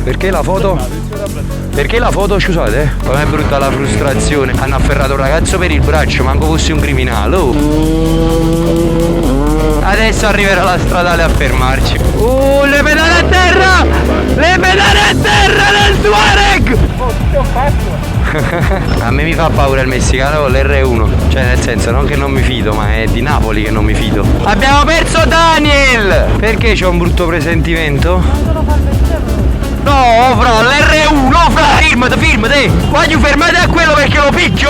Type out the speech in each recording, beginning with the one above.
Perché la foto? Perché la foto, scusate? Com'è brutta la frustrazione. Hanno afferrato un ragazzo per il braccio, manco fossi un criminale. Adesso arriverà la stradale a fermarci. Le pedane a terra! Le pedane a terra del Tuareg! A me mi fa paura il messicano con l'R1. Cioè, nel senso, non che non mi fido, ma è di Napoli che non mi fido. Abbiamo perso Daniel! Perché c'ho un brutto presentimento? No, fra, l'R1, fra, firmate! Voglio fermate a quello perché lo picchio,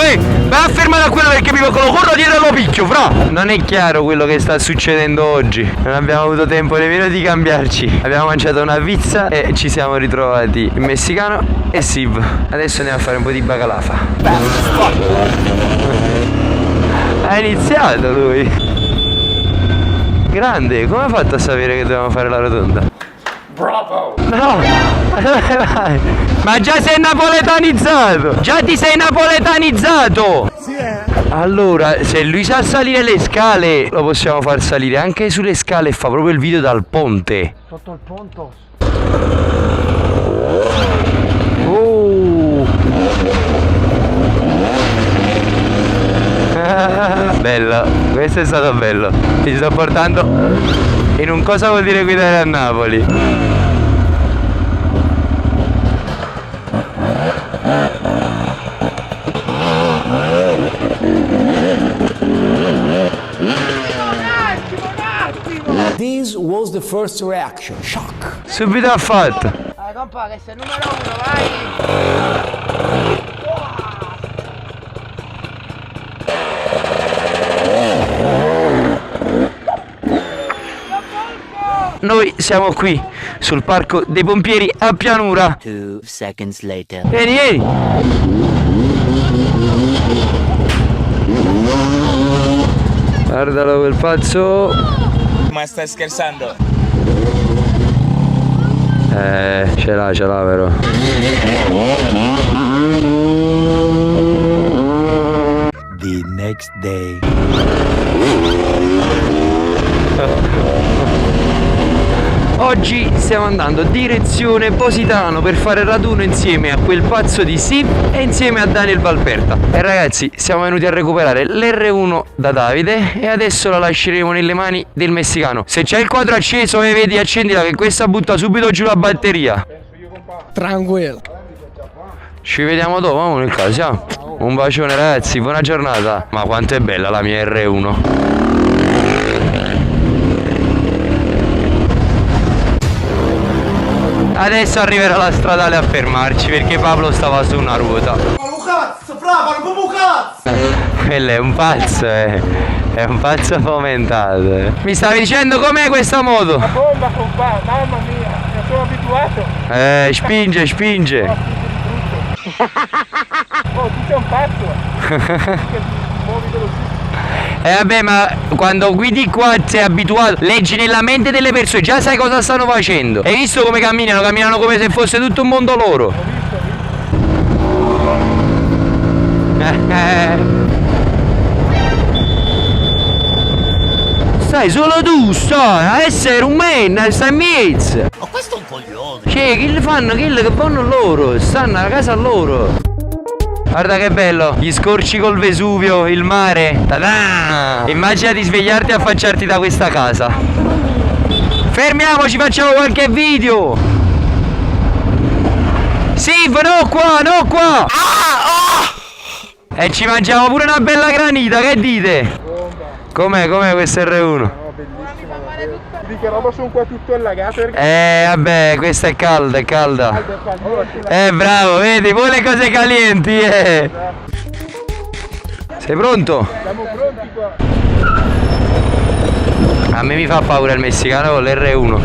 Va a fermare a quello perché lo corro dietro e lo picchio, fra! Non è chiaro quello che sta succedendo oggi. Non abbiamo avuto tempo nemmeno di cambiarci. Abbiamo mangiato una pizza e ci siamo ritrovati il messicano e Siv. Adesso andiamo a fare un po' di bacalafa. Ha iniziato lui. Grande, come ha fatto a sapere che dovevamo fare la rotonda? Bravo! No! Dove vai? Ma già sei napoletanizzato! Già ti sei napoletanizzato! Sì, Allora, se lui sa salire le scale, lo possiamo far salire anche sulle scale e fa proprio il video dal ponte. Sotto il ponte. Oh! Bello, questo è stato bello. Ti sto portando in un cosa vuol dire guidare a Napoli. This was the first reaction, shock. Subito ha fatto. Compa, che sei il numero 1, vai! Noi siamo qui sul parco dei pompieri a Pianura. 2 seconds later. Vieni! Guardalo quel pazzo. Ma stai scherzando? Ce l'ha però. The next day. Oggi stiamo andando direzione Positano per fare raduno insieme a quel pazzo di Sip e insieme a Daniel Valperta. E ragazzi, siamo venuti a recuperare l'R1 da Davide e adesso la lasceremo nelle mani del messicano. Se c'è il quadro acceso e vedi, accendila che questa butta subito giù la batteria. Tranquillo. Ci vediamo dopo, vamo nel caso, ja. Un bacione ragazzi, buona giornata. Ma quanto è bella la mia R1. Adesso arriverà la stradale a fermarci perché Pablo stava su una ruota. Quello è un pazzo, è un pazzo fomentato. Mi stavi dicendo com'è questa moto? La bomba, compa, mamma mia, ne sono abituato. Spinge. Oh, tu sei un pazzo. Muovi velocissimo. Vabbè, ma quando guidi qua sei abituato, leggi nella mente delle persone, già sai cosa stanno facendo. Hai visto come camminano? Camminano come se fosse tutto un mondo loro. Ho visto. Stai solo tu, a essere un man, stai in mezzo. Ma questo è un coglione. Cioè, che li fanno? Quelli che vanno loro, stanno a casa loro. Guarda che bello, gli scorci col Vesuvio, il mare. Ta-da! Immagina di svegliarti e affacciarti da questa casa. Fermiamoci, facciamo qualche video. Sì, no qua. E ci mangiamo pure una bella granita, che dite? Com'è questo R1? No, bellissimo. Vedi che roba sono qua tutto allagato. Vabbè, questa è calda. Bravo, vedi, pure le cose calienti, Sei pronto? Siamo pronti qua. A me mi fa paura il messicano con l'R1.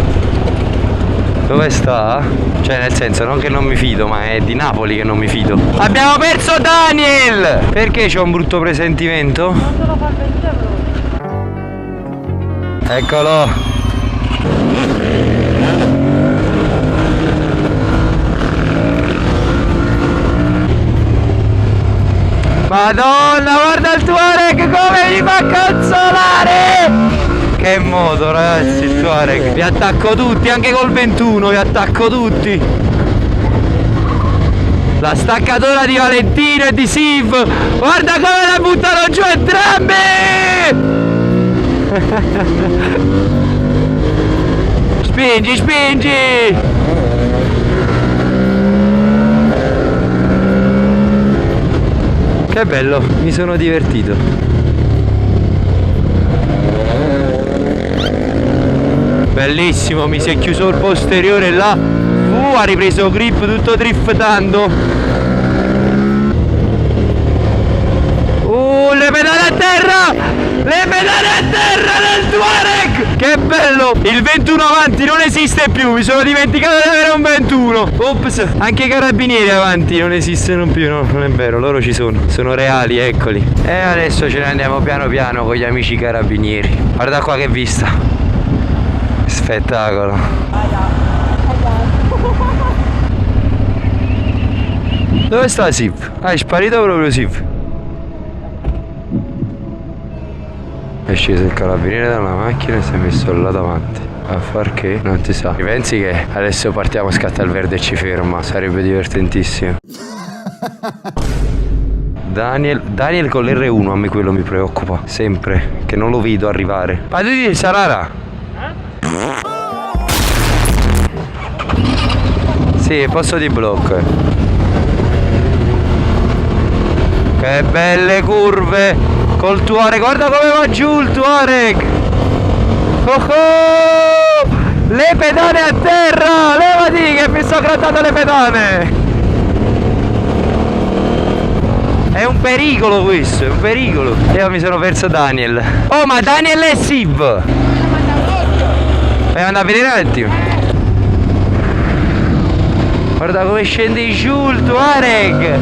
Dove sta? Cioè, nel senso, non che non mi fido, ma è di Napoli che non mi fido. Abbiamo perso Daniel! Perché c'ho un brutto presentimento? Non te lo fa vedere però. Eccolo! Madonna, guarda il Tuareg come mi fa cazzolare! Che moto ragazzi il Tuareg! Vi attacco tutti, anche col 21 vi attacco tutti! La staccatura di Valentino e di Siv. Guarda come la buttano giù entrambi. Spingi, spingi. Che bello, mi sono divertito. Bellissimo, mi si è chiuso il posteriore là. Ha ripreso grip tutto driftando. Le pedane a terra! Le pedane a terra del Touareg! Che bello! Il 21 avanti non esiste più, mi sono dimenticato di avere un 21. Ops, anche i carabinieri avanti non esistono più, no, non è vero, loro ci sono reali, eccoli. E adesso ce ne andiamo piano piano con gli amici carabinieri. Guarda qua che vista! Spettacolo! Dove sta Siv? Ah, è sparito proprio Siv. È sceso il carabiniere dalla macchina e si è messo là davanti. A far che? Non ti sa. Pensi che adesso partiamo, scatta il verde e ci ferma? Sarebbe divertentissimo. Daniel con l'R1, a me quello mi preoccupa. Sempre, che non lo vedo arrivare. Ma tu dici Sarara? Sì, posto di blocco. Che belle curve! Col Touareg, guarda come va giù il Touareg! Oh oh! Le pedane a terra! Levati che mi sto grattando le pedane! È un pericolo questo, è un pericolo! Io mi sono perso Daniel. Oh, ma Daniel è Siv! Andare a vedere un attimo. Guarda come scende giù il Touareg!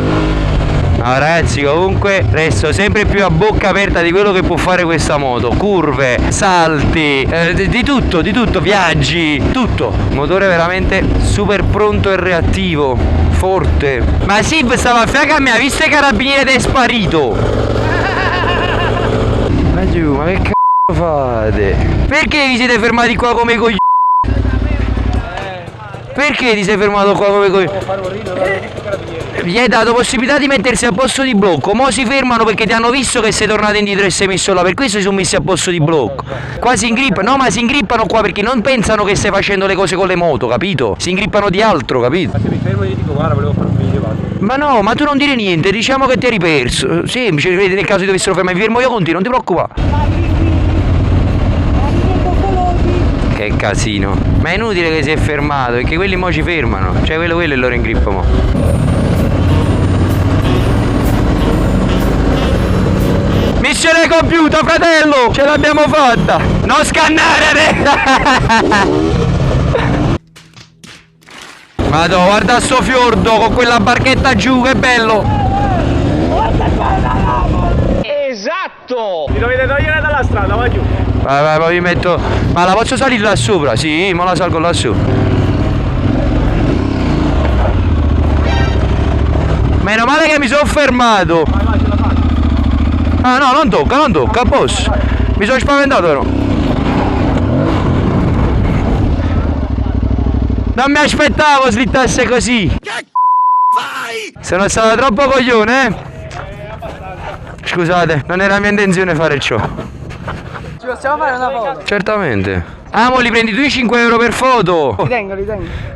No ragazzi, comunque resto sempre più a bocca aperta di quello che può fare questa moto. Curve, salti, di tutto, viaggi, tutto. Motore veramente super pronto e reattivo, forte. Ma Siv stava a fianco a me, ha visto i carabinieri ed è sparito. Ma giù, ma che c***o fate? Perché vi siete fermati qua come coglioni? Perché ti sei fermato qua come coglioni? Gli hai dato possibilità di mettersi a posto di blocco, mo si fermano perché ti hanno visto che sei tornato indietro e sei messo là, per questo si sono messi a posto di blocco. Qua si ingrippano, no, ma si ingrippano qua perché non pensano che stai facendo le cose con le moto, capito? Si ingrippano di altro, capito? Ma se mi fermo e gli dico guarda volevo fare un video, vado. Ma no, ma tu non dire niente, diciamo che ti hai riperso. Semplice, nel caso ti dovessero fermare, mi fermo io con te, non ti preoccupare. Che casino. Ma è inutile che si è fermato, perché quelli mo ci fermano. Cioè quello è il loro ingrippo mo. Missione compiuta, fratello! Ce l'abbiamo fatta! Non scannare! Madò, guarda sto fiordo con quella barchetta giù, che bello! Esatto! Mi dovete togliere dalla strada, va giù. Vai, poi mi metto. Ma la posso salire là sopra? Sì, ma la salgo là su. Meno male che mi sono fermato. Vai, ce la faccio. Ah no, non tocca, boss. Mi sono spaventato però. Non mi aspettavo slittasse così. Che fai? Sono stato troppo coglione, eh? Scusate, non era mia intenzione fare ciò. Ci possiamo fare una foto? Certamente. Ah, mo li prendi tu i 5 euro per foto. Li tengo.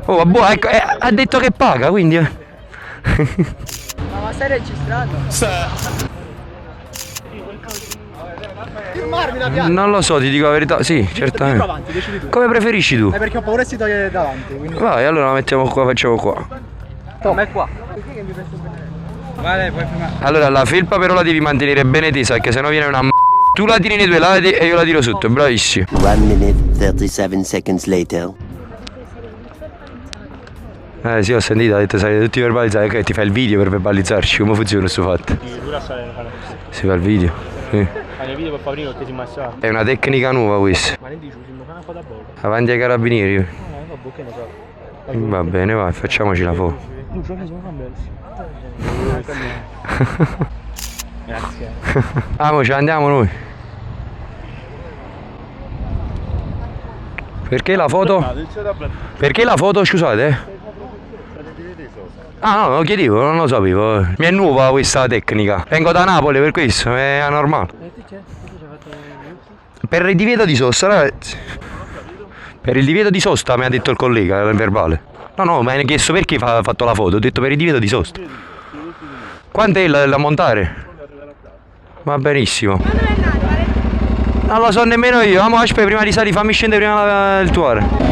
Oh, boh, ecco, ha detto che paga, quindi. Ma stai registrando? Filmarmi la pianta. Non lo so, ti dico la verità. Sì, certamente. Avanti, decidi tu. Come preferisci tu? Perché ho paura che si toglie davanti, quindi. Vai, allora la mettiamo qua, facciamo qua. Ma è qua. Vale, puoi filmare. Allora, la felpa però la devi mantenere bene tesa, perché sennò viene una Tu la tiri nei due lati e io la tiro sotto, bravissimo. 1 minute 37 seconds later. Sì, ho sentito, ha detto sarete tutti verbalizzati, ok, ti fai il video per verbalizzarci, come funziona questo fatto? Si fa il video? Sì. Fai il video per Pavrino perché si massa. È una tecnica nuova questa. Ma ne dici, si fa una foto a bocca. Avanti ai carabinieri. No, che ne so. Va bene, vai, facciamoci la foto. Grazie. Ah, mo ce ne andiamo noi. Perché la foto? Perché la foto, scusate? Ah no, lo chiedevo, non lo sapevo. Mi è nuova questa tecnica. Vengo da Napoli per questo, è anormale. Per il divieto di sosta, ragazzi. Per il divieto di sosta mi ha detto il collega nel verbale. No, mi hanno chiesto perché ha fatto la foto, ho detto per il divieto di sosta. Quant'è da montare? Va benissimo. Non lo so nemmeno io, aspetta prima di salire, fammi scendere prima il tuore.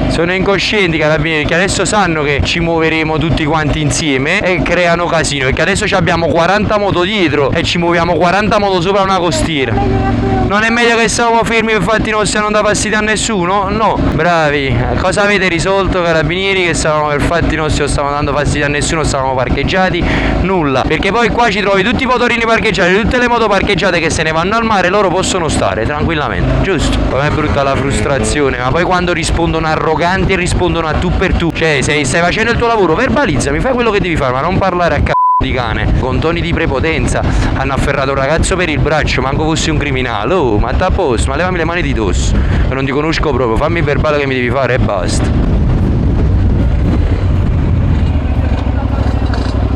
Sono incoscienti i carabinieri che adesso sanno che ci muoveremo tutti quanti insieme e creano casino, perché adesso abbiamo 40 moto dietro e ci muoviamo 40 moto sopra una costiera. Non è meglio che stiamo fermi per fatti nostri e non dà fastidio a nessuno? No, bravi. Cosa avete risolto carabinieri? Che stavamo per fatti nostri, non stavamo dando fastidio a nessuno, stavamo parcheggiati? Nulla. Perché poi qua ci trovi tutti i motorini parcheggiati, tutte le moto parcheggiate che se ne vanno al mare, loro possono stare tranquillamente, giusto? Poi è brutta la frustrazione, ma poi quando rispondono arroganti e rispondono a tu per tu. Cioè, se stai facendo il tuo lavoro, verbalizzami, fai quello che devi fare, ma non parlare a di cane, con toni di prepotenza. Hanno afferrato un ragazzo per il braccio, manco fossi un criminale. Oh, ma sta a posto, ma levami le mani di dosso, che non ti conosco proprio, fammi il verbale che mi devi fare e basta.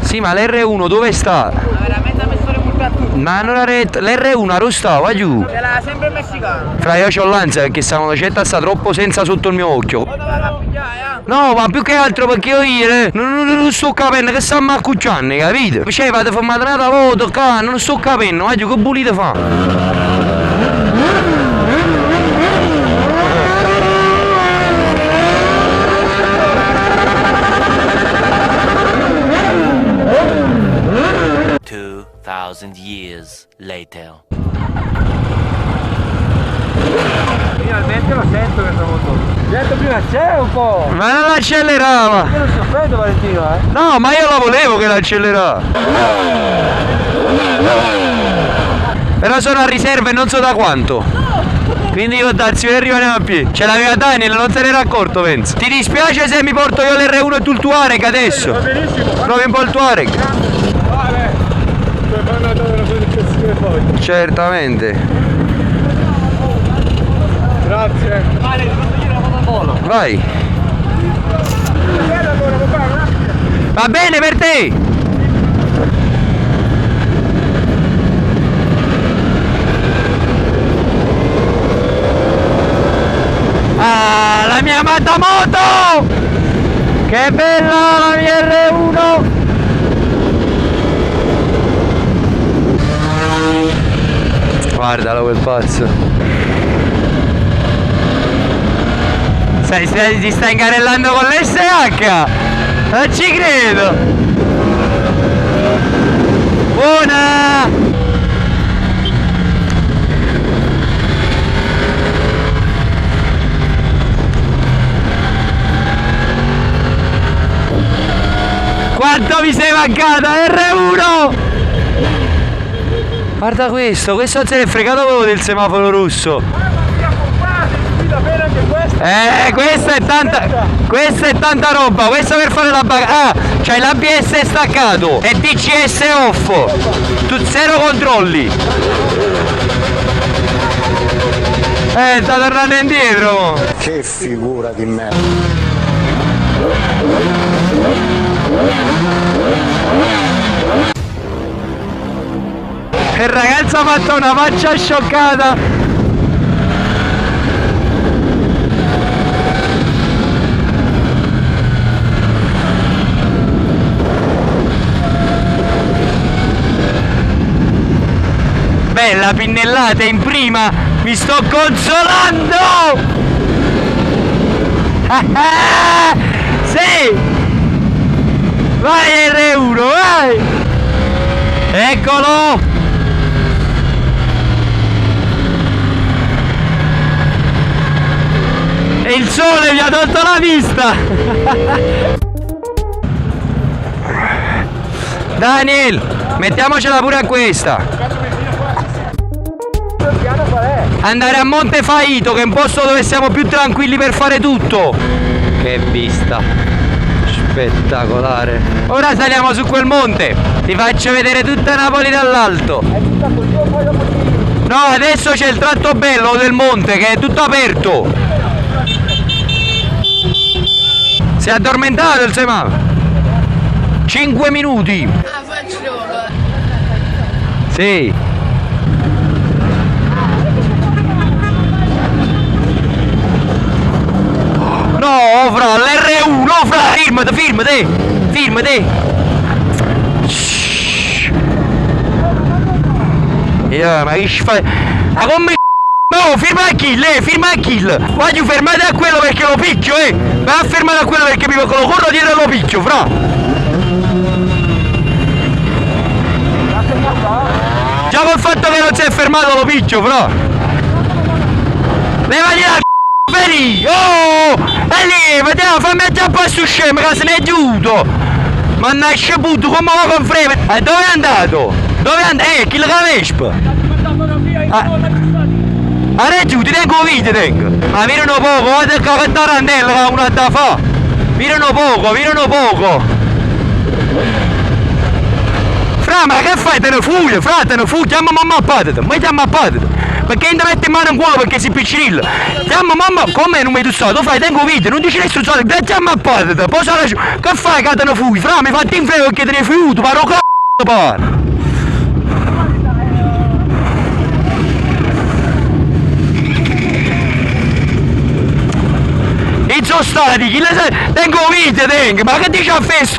Sì, ma l'R1 dove sta? Ma veramente ha messo le multe a tutti. Ma non ha retto, l'R1 arrostava giù. Ce l'ha sempre il messicano. Fra io c'ho l'ansia perché stavano certa sta troppo senza sotto il mio occhio. Quando vado a pigliare, No, ma più che altro perché io non sto capendo che stiamo accucciando, capito? Cioè vado a fare una foto, non sto capendo, ma che volete fare? Years later. Finalmente lo sento questa moto. Detto prima c'è un po'. Ma non accelerava! Io non sto freddo Valentino, No, ma io la volevo che l'accelerava! Però sono a riserva e non so da quanto. Quindi io darsi per arrivare a piedi. Ce l'aveva Daniel, non se n'era accorto, penso. Ti dispiace se mi porto io l'R1 e tu il Tuareg adesso? Va benissimo. Provi un po' il Tuareg. Vabbè. Puoi fare una soddisfazione poi. Certamente. Grazie. Vale, ti posso dire una foto al volo? Vai. Va bene per te. Ah, la mia amata moto! Che bella la mia R1! Guardalo quel pazzo! Ti stai incarellando con l'SH! Non ci credo! Buona! Quanto mi sei mancata, R1! Guarda questo se ne è fregato proprio del semaforo rosso. Questa è tanta roba, questa per fare la bagaglia. C'hai l'ABS staccato e DCS off. Tu zero controlli. Sta tornando indietro. Che figura di merda. Il ragazzo ha fatto una faccia scioccata. Bella pinnellata in prima, mi sto consolando. Sì, vai R1, vai. Eccolo. E il sole mi ha tolto la vista. Daniel, mettiamocela pure a questa. Andare a Monte Faito, che è un posto dove siamo più tranquilli per fare tutto. Che vista spettacolare. Ora saliamo su quel monte, ti faccio vedere tutta Napoli dall'alto. No, adesso c'è il tratto bello del monte che è tutto aperto. Si è addormentato il semaforo. 5 minuti. Ah, faccio. Sì. No, fra, l'R1, fra, firmate. Ma che fai? Ma come no, firma a kill. Voglio fermate a quello perché lo picchio, Ma a fermare a quello perché mi lo corro dietro e lo picchio, fra. Già col fatto che non si è fermato lo picchio, fra. Levati la veri! Oh! E lì, vediamo, fammi aggiappare su scemo che se ne è giuto! Ma nasce puto, come va con freme? E dove è andato? Dove è andato? Chi la vespa? Ah, giù, ti tengo un video, tengo! Ma virano poco, guarda il cacattarandella che uno da fa! Virano poco! Fra, ma che fai? Te ne fuggi, chiama mamma a patata! Perché non ti metti in mano in culo perché sei piccinillo? Chiama mamma, come non mi tu sai? Tu fai, tengo video, non dici nessuno, chiama a patata, poi sarà giù. Che fai che te ne fuggi? Fra, mi fatti in frego perché te ne fui, paro c***o, pare! E sono stati, chi le sai? Tengo video, ma che dici a festa?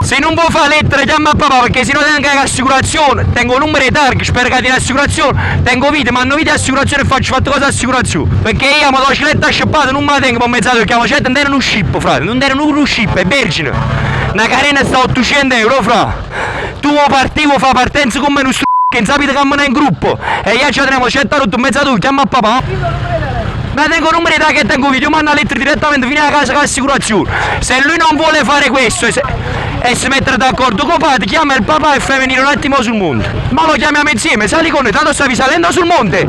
Se non può fare lettere chiama a papà perché se no tengo l'assicurazione, tengo numero di targa, spero che tieni l'assicurazione, tengo video, ma hanno video di assicurazione e fatto cosa assicurazione? Perché io la motocicletta scippata non me la tengo per mezzato perché la motocicletta non era uno scippo, frate, non era uno scippo, è vergine. Una carena sta 800 euro, fra. Tu partivo fa partenza con me non che non sapete camminare in gruppo e io ci teniamo 100 euro in mezzato, chiama a papà. Ma tengo numero da che tengo video, manda lettere direttamente fino a casa con l'assicurazione. Se lui non vuole fare questo e si mettere d'accordo con padre, chiama il papà e fai venire un attimo sul monte. Ma lo chiamiamo insieme, sali con noi, tanto stavi salendo sul monte.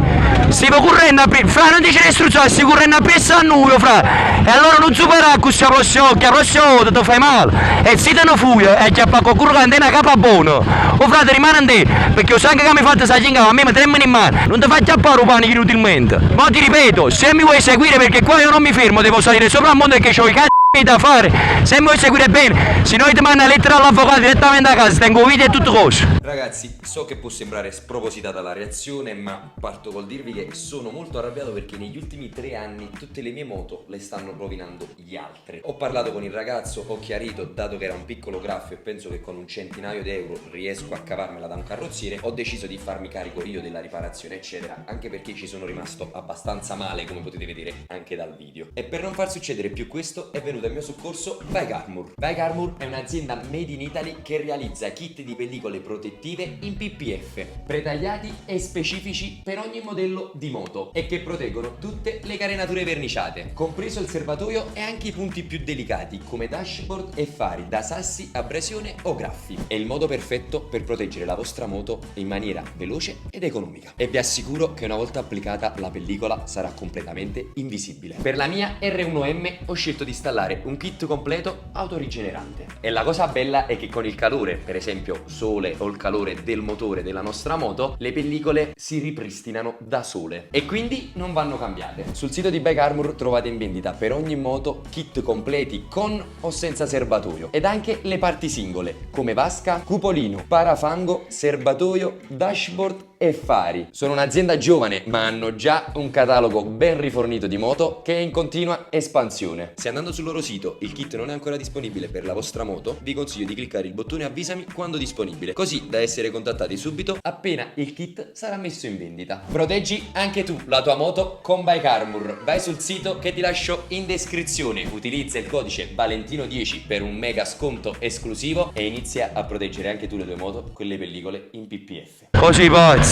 Stiamo correndo a fra, non dice l'istruzione, stiamo correndo a pressa a nulla, fra. E allora non superare questa prossima volta ti fai male. E se te ne fuggi e chiappa con curva che una capa buona. O frate rimane in te, perché lo sai che mi fate sta cinga, a me mi tremano in mano. Non ti fai chiappare un panico inutilmente. Ma ti ripeto, se mi vuoi seguire perché qua io non mi fermo, devo salire sopra il monte perché ho i cazzi da fare. Se mi vuoi seguire bene, se no ti manda una lettera all'avvocato direttamente a casa, tengo video e tutto cose. Ragazzi, so che può sembrare spropositata la reazione, ma parto col dirvi che sono molto arrabbiato perché negli ultimi 3 anni tutte le mie moto le stanno rovinando gli altri. Ho parlato con il ragazzo, ho chiarito, dato che era un piccolo graffio e penso che con un centinaio di euro riesco a cavarmela da un carrozziere, ho deciso di farmi carico io della riparazione eccetera, anche perché ci sono rimasto abbastanza male come potete vedere anche dal video. E per non far succedere più questo è venuto al mio soccorso Bike Armor. Bike Armor è un'azienda made in Italy che realizza kit di pellicole protettive in PPF, pretagliati e specifici per ogni modello di moto e che proteggono tutte le carenature verniciate, compreso il serbatoio e anche i punti più delicati come dashboard e fari da sassi, abrasione o graffi. È il modo perfetto per proteggere la vostra moto in maniera veloce ed economica e vi assicuro che una volta applicata la pellicola sarà completamente invisibile. Per la mia R1M ho scelto di installare un kit completo autorigenerante e la cosa bella è che con il calore, per esempio sole o il calore del motore della nostra moto, le pellicole si ripristinano da sole e quindi non vanno cambiate. Sul sito di Bike Armor trovate in vendita per ogni moto kit completi con o senza serbatoio ed anche le parti singole come vasca, cupolino, parafango, serbatoio, dashboard e fari. Sono un'azienda giovane ma hanno già un catalogo ben rifornito di moto che è in continua espansione. Se andando sul loro sito il kit non è ancora disponibile per la vostra moto, vi consiglio di cliccare il bottone avvisami quando disponibile, così da essere contattati subito appena il kit sarà messo in vendita. Proteggi anche tu la tua moto con Bike Armor. Vai sul sito che ti lascio in descrizione, utilizza il codice Valentino10 per un mega sconto esclusivo e inizia a proteggere anche tu le tue moto con le pellicole in PPF. Così pazzi.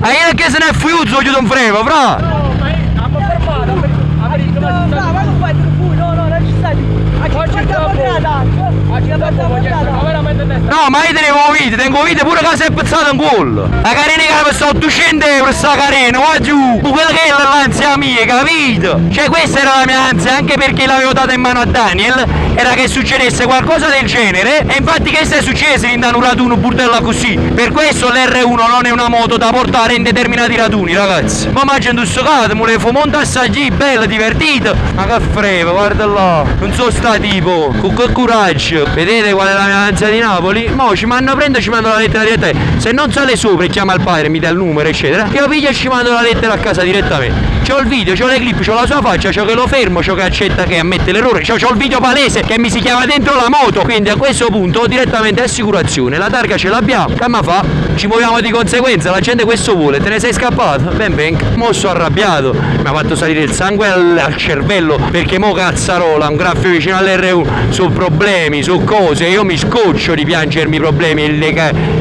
Ma io che se ne è fuiuto voglio un freno, fra! No, ma abbiamo fermato, ma non fai il no, non ci stai. A 50 portata. A 50 portata. Ma veramente No, ma io tengo video pure che si è pezzato un gol. La carina che mi sto 200 euro sta carina, va giù. Quella che è l'ansia mia, capito? Cioè questa era la mia ansia, anche perché l'avevo data in mano a Daniel, era che succedesse qualcosa del genere. E infatti che è successo in un raduno burdella così. Per questo l'R1 non è una moto da portare in determinati raduni, ragazzi. Ma mangiando stoccato, mi volevo montare assaggi, bella, divertita. Ma che frega, guarda là. Non so sta tipo, con che coraggio. Vedete qual è la mia ansia di Napoli? Mo ci mando a prendere, ci mando la lettera direttamente. Se non sale sopra e chiama il padre, mi dà il numero, eccetera, io piglio e ci mando la lettera a casa direttamente. C'ho il video, c'ho le clip, c'ho la sua faccia, c'ho che lo fermo, c'ho che accetta che ammette l'errore, c'ho il video palese che mi si chiama dentro la moto. Quindi a questo punto ho direttamente assicurazione, la targa ce l'abbiamo, che ma fa? Ci muoviamo di conseguenza, la gente questo vuole, te ne sei scappato? Ben ben, mo sono arrabbiato, mi ha fatto salire il sangue al cervello, perché mo cazzarola, un graffio vicino all'R1, su problemi, su cose, io mi scoccio di piangermi i problemi e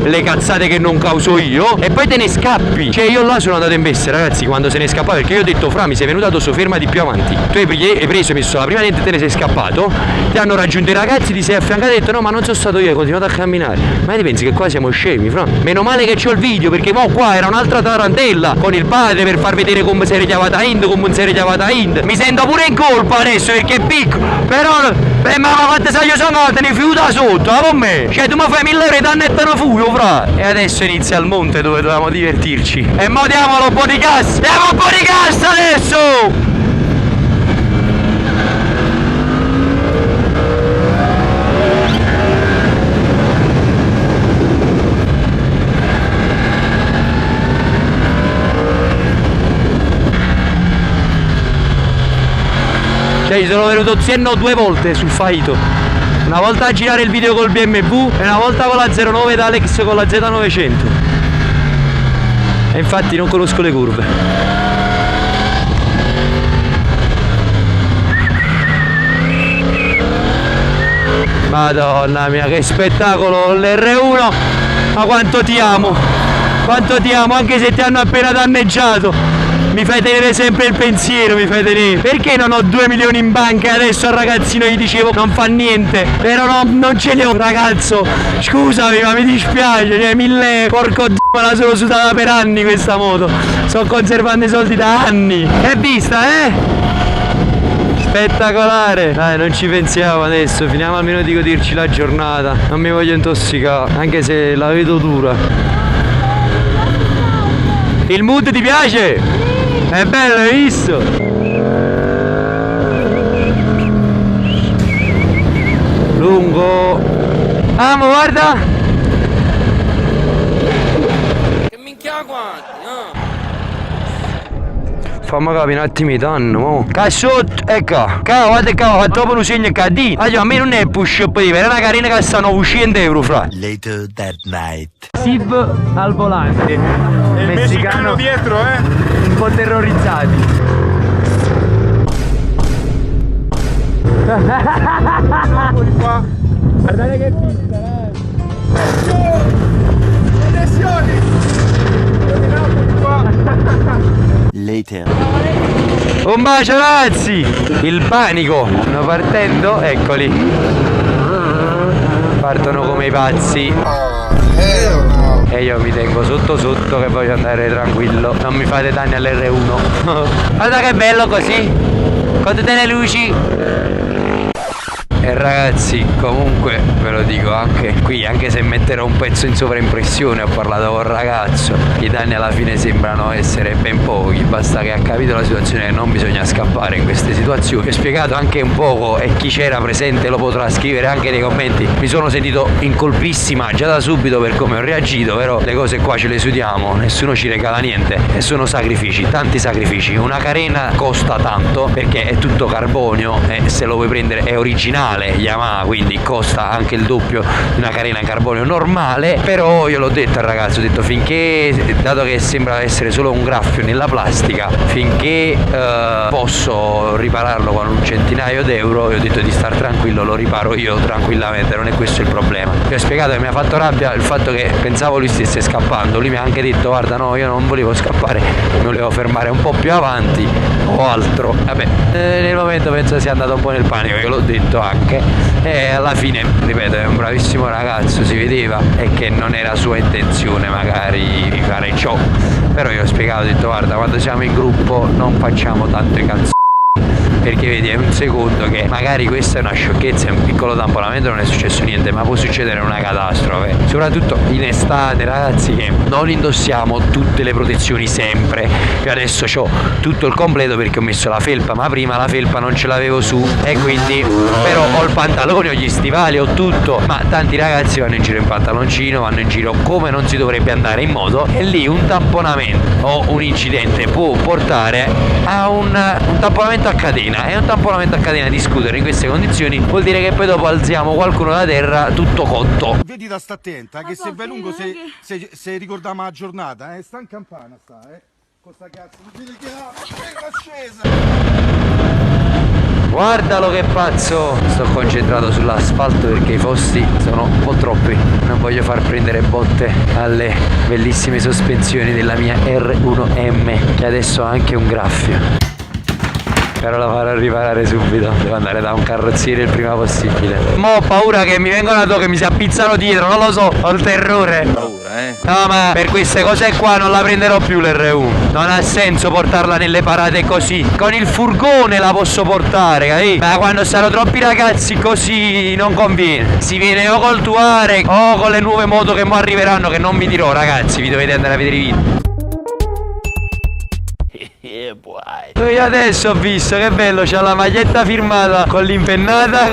le cazzate che non causo io, e poi te ne scappi. Cioè io là sono andato in veste, ragazzi, quando se ne scappava, perché io ho detto Fra, mi sei venuto addosso, fermati più avanti. Tu hai preso, hai messo la prima dente e te ne sei scappato, ti hanno raggiunto i ragazzi, ti sei affiancato e hai detto no ma non sono stato io, hai continuato a camminare. Ma ti pensi che qua siamo scemi, Fra? Meno male che c'ho il video, perché mo qua era un'altra tarantella con il padre per far vedere come si era chiamata Ind, come non si era chiamata Ind. Mi sento pure in colpa adesso perché è piccolo, però ma quante sai io sono, te ne fiuta sotto, con me. Cioè tu mi fai 1000 euro e danno e te ne fuio, Fra. E adesso inizia il monte dove dovevamo divertirci. E mo diamolo un po' di gas, diamo un po' di gas adesso! Cioè ci sono venuto Zienno 2 volte sul Faito. Una volta a girare il video col BMW e una volta con la 09 da Alex con la Z900. E infatti non conosco le curve. Madonna mia, che spettacolo l'R1. Ma quanto ti amo, anche se ti hanno appena danneggiato. Mi fai tenere sempre il pensiero, mi fai tenere. Perché non ho 2 milioni in banca e adesso al ragazzino gli dicevo non fa niente? Però no, non ce li ho, ragazzo. Scusami, ma mi dispiace, cioè 1000 porco d***o, me la sono sudata per anni questa moto. Sto conservando i soldi da anni. È vista, Spettacolare. Dai, non ci pensiamo adesso, finiamo almeno di goderci la giornata. Non mi voglio intossicare, anche se la vedo dura. Il mood ti piace? È bello, hai visto? Lungo. Ah, ma guarda! Che minchia quanti, no? Fammi capire un attimo danno, mo. Cassotto, ecco. Guarda che ho fatto un segno cadì. Allora, a me non è push up di vera, è una carina che sta 900 euro, Fra. Later that night. Siv al volante. E il messicano dietro, un po' terrorizzati. Guardate che pista, Attenzione! Later. Un bacio ragazzi! Il panico! Stanno partendo, eccoli. Partono come i pazzi. E io mi tengo sotto sotto che voglio andare tranquillo. Non mi fate danni all'R1. Guarda che bello così! Con tutte le luci! E ragazzi, comunque ve lo dico anche qui, anche se metterò un pezzo in sovraimpressione, ho parlato col ragazzo, i danni alla fine sembrano essere ben pochi, basta che ha capito la situazione, che non bisogna scappare in queste situazioni. Ho spiegato anche un poco e chi c'era presente lo potrà scrivere anche nei commenti. Mi sono sentito in colpissima già da subito per come ho reagito, però le cose qua ce le sudiamo, nessuno ci regala niente e sono sacrifici, tanti sacrifici. Una carena costa tanto perché è tutto carbonio e se lo vuoi prendere è originale Yamaha, quindi costa anche il doppio di una carena in carbonio normale. Però io l'ho detto al ragazzo, ho detto finché, dato che sembra essere solo un graffio nella plastica, finché posso ripararlo con un centinaio d'euro, io ho detto di star tranquillo, lo riparo io tranquillamente, non è questo il problema. Gli ho spiegato che mi ha fatto rabbia il fatto che pensavo lui stesse scappando, lui mi ha anche detto guarda no, io non volevo scappare, mi volevo fermare un po' più avanti o altro. Vabbè, nel momento penso sia andato un po' nel panico, io l'ho detto anche, e alla fine, ripeto, è un bravissimo ragazzo, si vedeva, e che non era sua intenzione magari di fare ciò, però io ho spiegato, ho detto guarda, quando siamo in gruppo non facciamo tanto i cazzo, perché vedi, è un secondo che magari questa è una sciocchezza, è un piccolo tamponamento, non è successo niente, ma può succedere una catastrofe, soprattutto in estate, ragazzi, che non indossiamo tutte le protezioni sempre. Io adesso ho tutto il completo perché ho messo la felpa, ma prima la felpa non ce l'avevo su, e quindi però ho il pantalone, ho gli stivali, ho tutto, ma tanti ragazzi vanno in giro in pantaloncino, vanno in giro come non si dovrebbe andare in moto, e lì un tamponamento o un incidente può portare a un tamponamento a catena. E un tamponamento a catena di scooter in queste condizioni vuol dire che poi dopo alziamo qualcuno da terra tutto cotto. Vedi da sta attenta, che se vai lungo se ricordiamo la giornata, sta in campana, con sta cazzo, vedi che è scesa. Guardalo che pazzo! Sto concentrato sull'asfalto perché i fossi sono un po' troppi, non voglio far prendere botte alle bellissime sospensioni della mia R1M, che adesso ha anche un graffio. Però la farò riparare subito, devo andare da un carrozziere il prima possibile. Mo' ho paura che mi vengano a che mi si appizzano dietro, non lo so, ho il terrore. No, ma per queste cose qua non la prenderò più l'R1. Non ha senso portarla nelle parate così. Con il furgone la posso portare, capì? Ma quando stanno troppi ragazzi così non conviene. Si viene o col Tuareg o con le nuove moto che mo arriveranno, che non vi dirò, ragazzi, vi dovete andare a vedere i video. Io adesso ho visto, che bello, c'ha la maglietta firmata con l'impennata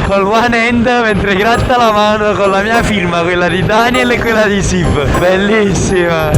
col one hand, mentre gratta la mano con la mia firma, quella di Daniel e quella di Sib. Bellissima.